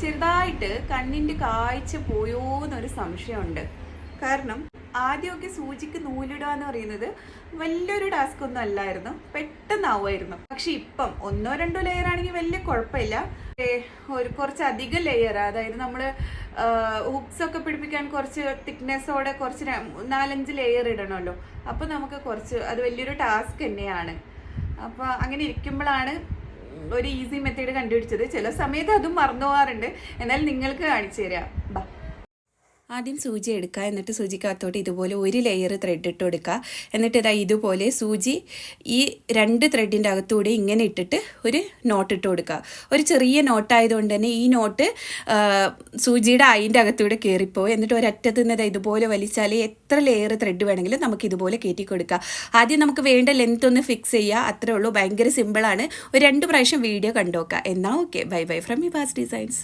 ചെറുതായിട്ട് കണ്ണിൻ്റെ കാഴ്ച പോയോ എന്നൊരു സംശയമുണ്ട്. കാരണം ആദ്യമൊക്കെ സൂചിക്ക് നൂലിടുക എന്ന് പറയുന്നത് വലിയൊരു ടാസ്ക് ഒന്നും അല്ലായിരുന്നു, പെട്ടെന്നാവുമായിരുന്നു. പക്ഷെ ഇപ്പം 1-2 ലെയർ ആണെങ്കിൽ വലിയ കുഴപ്പമില്ല. കുറച്ച് അധികം ലെയർ, അതായത് നമ്മൾ ഹുക്സ് ഒക്കെ പിടിപ്പിക്കാൻ കുറച്ച് തിക്നെസ്സോടെ കുറച്ച് 4-5 ലെയർ ഇടണമല്ലോ. അപ്പോൾ നമുക്ക് അത് വലിയൊരു ടാസ്ക് തന്നെയാണ്. അപ്പോൾ അങ്ങനെ ഇരിക്കുമ്പോഴാണ് ഒരു ഈസി മെത്തേഡ് കണ്ടുപിടിച്ചത്. ചില സമയത്ത് അതും മറന്നു പോകാറുണ്ട്. എന്നാൽ നിങ്ങൾക്ക് കാണിച്ചു തരാം. ബാ, ആദ്യം സൂചി എടുക്കുക. എന്നിട്ട് സൂചിക്കകത്തോട്ട് ഇതുപോലെ ഒരു ലെയർ ത്രെഡ് ഇട്ട് കൊടുക്കുക. എന്നിട്ട് ഇതുപോലെ സൂചി ഈ 2 ത്രെഡിൻ്റെ അകത്തൂടെ ഇങ്ങനെ ഇട്ടിട്ട് ഒരു നോട്ട് ഇട്ട് കൊടുക്കുക. ഒരു ചെറിയ നോട്ടായതുകൊണ്ട് തന്നെ ഈ നോട്ട് സൂചിയുടെ അതിൻ്റെ അകത്തൂടെ കയറിപ്പോയി. എന്നിട്ട് ഒരറ്റത്ത് നിന്ന് ഇതുപോലെ വലിച്ചാൽ എത്ര ലെയർ ത്രെഡ് വേണമെങ്കിലും നമുക്ക് ഇതുപോലെ കയറ്റി കൊടുക്കുക. ആദ്യം നമുക്ക് വേണ്ട ലെങ്ത് ഒന്ന് ഫിക്സ് ചെയ്യുക, അത്രേ ഉള്ളൂ. ഭയങ്കര സിമ്പിളാണ്. ഒരു 2 പ്രാവശ്യം വീഡിയോ കണ്ടു നോക്കുക. എന്നാൽ okay, bye bye from Hiba's designs.